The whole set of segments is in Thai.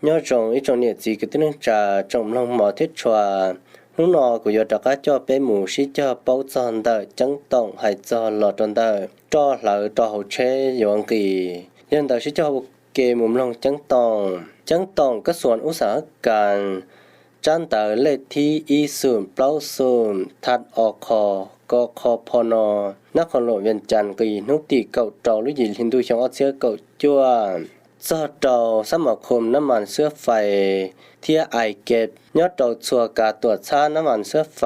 nhớ trồng ít trồng nhiệt gì cái tiếng trà trồng lòng mỏ thiết trà lúc nọ của giờ đã cá cho bé mù xí cho bao tròn đời trắng tổng hay cho lọt tròn đời cho lỡ cho hậu chế dọn kỳ nhân đời xí cho kê mồm lòng trắng tổng cácส่วนอุตสาหการจันเตอร์เลขที่2080ถัดออกคอกคพนนครหลวงเวียงจันทร์กีนุติเก่าเจ้าลุยินฮินดูชงออเซียเก่าจั่วจอเจ้าสมาคมน้ำมันเสื้อไฟเทียไอเก็บยอดเจ้าชัวการตรวจช้าน้ำมันเสื้อไฟ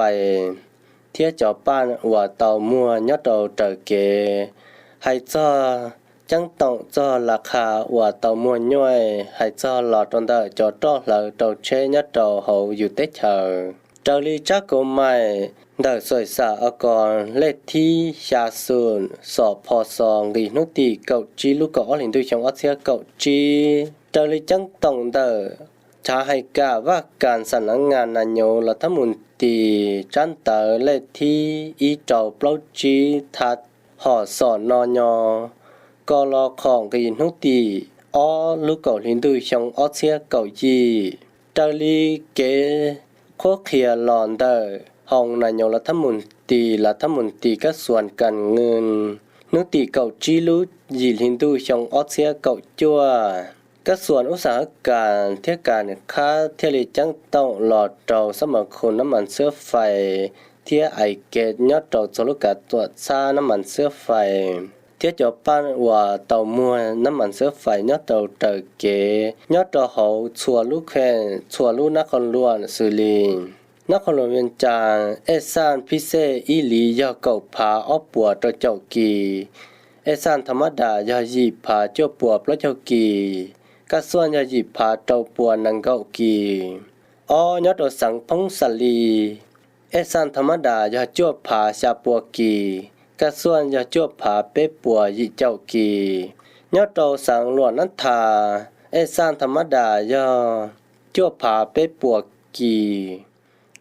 เทียเจ้าป้านหัวเตามัวยอดเจ้าเจอเกให้เจ้าจังต้องเจ้าราคาหัวเตามัวย่อยให้เจ้าหลอดตอนเดอเจ้าเจ้าเหล่าเจ้าเชยอดเจ้าเขาอยู่เตเชอเจ้าลีจักก็ไม่เดินสวยสะอากรเลขที่ชาซูนสอบพอซองกีนุติเก่าจีลูกเก่าอลินดูชงออเซียเก่าจีเจ้าลีจังต้องเดอชาให้กาว่าการสนับงานนายโยรัฐมนตรีจันเตอร์เลขที่อีเจ้าเปล่าจีทัดห่อสอนนอยกรอของกีนุติอ้อลูกเก่าลินดูชงออเซียเก่าจีเจ้าลีเกโคเคียลอนเดอร์ห้องนายกรัฐมนตรีก็ส่วนการเงินนุติเก่าจีรุยีลินดูชงออเซียเก่าจั่วก็ส่วนอุตสาหการเที่ยการค้าเที่ยลิจังต้องหลอดเจ้าสมาคมน้ำมันเสื้อไฟเที่ยไอเกตยอดเจ้าโซลูกาตรวจซ่าน้ำมันเสื้อไฟเที่ยจอป้านว่าเต่ามัวน้ำมันเสื้อไฟยอดเต่าเตอเกยอดเต่าเขาชัวลูกแค่ชัวลูกนครหลวงสุรินทร์นครหลวงเวียงจันทร์เอซานพิเศษอีหลียาเก่าผาอ้อปัวตัวเจ้ากีเอซานธรรมดายาหยิบผาเจ้าปัวพระเจ้ากีก็ส่วนยาหยิบผาเจ้าปัวนังเก่ากีอ้อยอดสังพงศลีเอซานธรรมดายาจ้วผาชาปัวกีก็ส่วนยาจ้วผาเป๊ปัวยิเจ้ากียอดสังหลวงนันทาเอซานธรรมดายาจ้วผาเป๊ปัวกี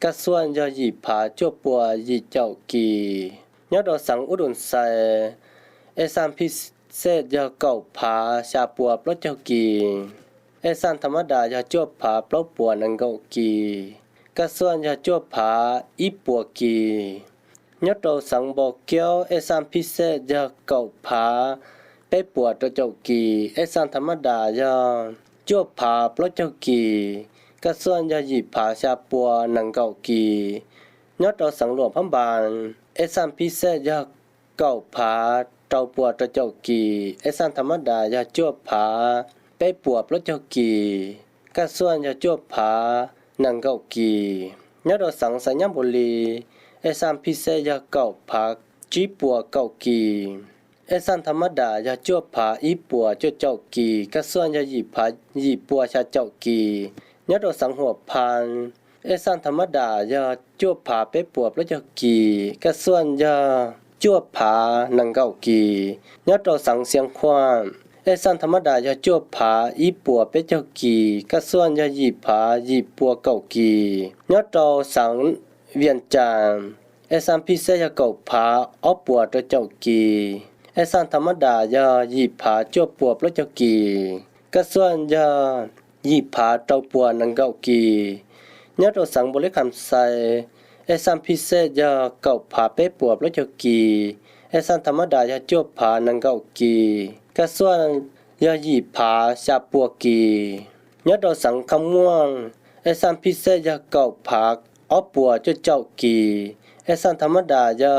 ก็ส่วนยาหยิบผาจ้วปัวยิเจ้ากียอดสังอุดมไซเอซานพิเศษยาเก่าผาชาปัวพระเจ้ากีเอซานธรรมดายาจ้วผาพระปัวนังเก่ากีก็ส่วนยาจ้วผาอีปัวกียอดสังบอกเกี้ยวเอซานพิเศษยาเก่าผาเป๊ปัวตัวเจ้ากีเอซานธรรมดายาจ้วผาพระเจ้ากีก็ส่วนยาหยิบผาชาปัวนังเก่ากียอดสังหลวงพระบางเอซานพิเศษยาเก่าผาเจ้าปัวตัวเจ้ากีเอซานธรรมดายาจ้วผาเป๊ปัวพระเจ้ากีก็ส่วนยาจ้วผานังเก่ากียอดสังสัญญบุรีเอซานพิเศษยาเก่าผาจีปัวเก่ากีเอซานธรรมดายาจ้วผาอีปัวเจ้ากีก็ส่วนยาหยิบผาหยิบปัวชาเจ้ากียอดสังหัวพันเอซานธรรมดายาจ้วผาเป๊ปัวพระเจ้ากีก็ส่วนยาจ้วผานังเก่ากียอดสังเสียงความเอซานธรรมดายาจ้วผาอีปัวเป๊เจ้ากีก็ส่วนยาหยิบผาหยิบปัวเก่ากียอดสังเวียนจันทร์เอซานพิเศษยาเก่าผาอ้อปัวตัวเจ้ากีเอซานธรรมดายาหยิบผาจ้วปัวพระเจ้ากีก็ส่วนยาหยิบผาเจ้าปัวนังเก่ากียอดสังบริคำใสเอซานพิเศษยาเก่าผาเป๊ปัวพระเจ้ากีเอซานธรรมดายาจ้วผานังเก่ากีก็ส่วนยาหยิบผาชาปัวกียอดสังคำม่วงเอซานพิเศษยาเก่าผาอ้อปัวเจ้ากีเอซานธรรมดายา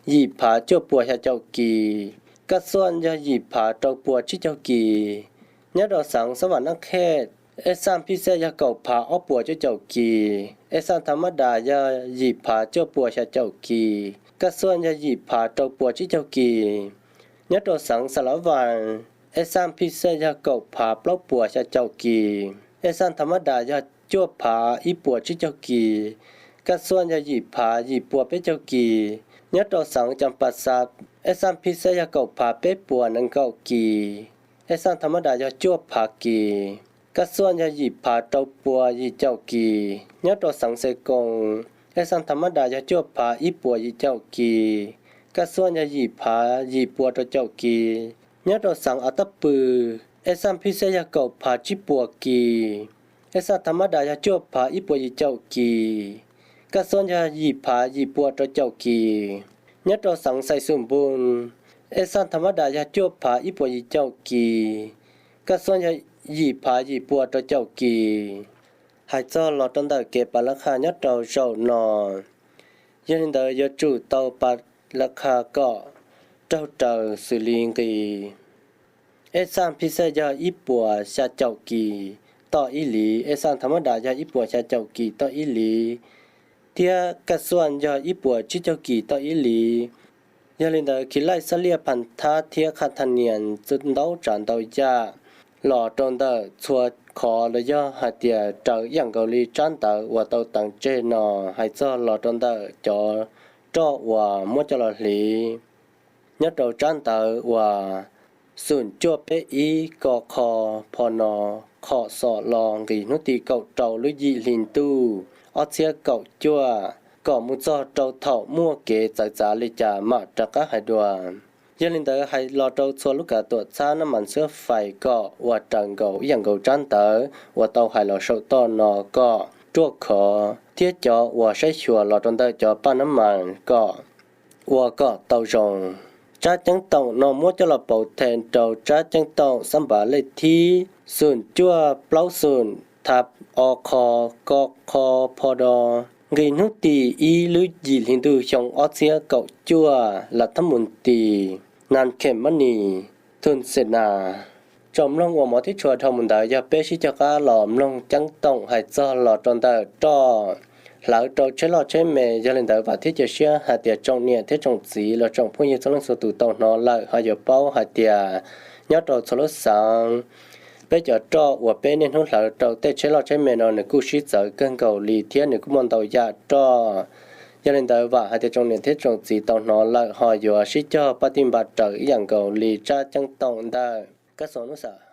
หยิบผาเจ้าปัวชาเจ้ากีก็ส่วนยาหยิบผาเจ้าปัวชิเจ้ากียอดสังสวรรค์เขตเอซานพิเศษยาเก่าผาอ้อปัวเจ้ากีเอซานธรรมดายาหยิบผาเจ้าปัวชาเจ้ากีก็ส่วนยาหยิบผาเจ้าปัวชิเจ้ากียอดสังสารวันเอซานพิเศษยาเก่าผาเปล่าปัวชาเจ้ากีเอซานธรรมดายาจ้วผาอีปัวชิเจ้ากีก็ส่วนยาหยิบผาหยิบปัวเป๊เจ้ากียอดสังจำปัสสับเอซานพิเศษยาเก่าผาเป๊ปัวนังเก่ากีเอซานธรรมดายาจ้วผากีก็ส่วนยาหยิบผาเต้าปัวยีเจ้ากียอดสังเสกงเอซานธรรมดายาจ้วผาอีปัวยีเจ้ากีก็ส่วนยาหยิบผาหยิบปัวตัวเจ้ากียอดสังอัตปือเอ สัมพิเศษยาเก่าผาจิปัวกีสัมธรรมดายาจบผาอีปัวยีเจ้ากีก็ส่วนยายีผายีปัวตัวเจ้ากียัดเราสังใส่สมบูรณ์สัมธรรมดายาจบผาอีปัวยีเจ้ากีก็ส่วนยายีผายีปัวตัวเจ้ากีหายจอหลอดต้นเตอเก็บปลาราคายัดเราเจ้านอยันเตอยจู่เตาปลาราคาก็เจ้าเตอสุลิงกีสัมพิเศษยาอีปัวชาเจ้ากีต่ออีหลีสัมธรรมดายาอีปัวชาเจ้ากีต่ออีหลีเทียกระส่วนยาอีปัวชิเจ้ากีต่ออีหลียาลินเตอคิดไล่เสลียพันธะเทียขัดทันเนียนจุดเดาจานเดายาหล่อตรงเตอชัวขอเลยย่อหาเตียเจออย่างเกาหลีจันเตอว่าเตาตังเจนอให้เจ้าหล่อตรงเตอจอจ่อว่ามัวจะหล่อหลียัดเตาจันเตอว่าส่วนจัวเปอีกอคอพอนอขอสอลองกีนุตีเก่าเจ้าลุยีลินตู้อเชียเก่าจัวก่อมุจอเจ้าเถ่ามั่วเกจจ่าลิจามาจักกะให้ดัวยาลินเตอให้รอเจ้าชัวลูกกาตัวช้าน้ำมันเสื้อไฟก็ว่าจังเก่าอย่างเก่าจันเตอว่าเตาให้เราโชต้อนอก็จั่วขอเทียจอว่าใช้ชัวรอจนเตอจอป้าน้ำมันก็ว่าก็เตาจงจ้าจังตองนอมัวจะหลับเป่าแทนเจ้าจ้าจังตองสัมบาเลทีส่วนจั่วเปล่าส่วนทับอคอกคอพอดอเงินหุตีอีลุยีลินดูชงออเซียเก่าจั่วรัฐมนตรีนันเขมมณีทุนเสนาจอมลงว่าหมอที่ชัวทำมุนดายาเปชิจะกาหลอมลงจังตองให้จอหลอดจนได้จ่อหลังจากใช้หลอดใช้เมย์จะเล่นแต่ว่าที่จะเชื่อหาเดียจงเนี่ยที่จงสีเราจงพูดยิ่งจะเล่นสุดตองนอนเลยหายาเป้าหาเดียยอดเราสลุสังไปจอดจ่อว่าเป็นเนี่ยทุกหลังเราแต่ใช้หลอดใช้เมย์นอนในกู้ชีเจอเกินเกาหลีเทียนในกู้มันเตายาจ่อจะเล่นแต่ว่าหาเดียจงเนี่ยที่จงสีตองนอนเลยหายาชิจ่อปฏิบัติเจออย่างเกาหลีจ้าจังตองได้ก็สอนนุสา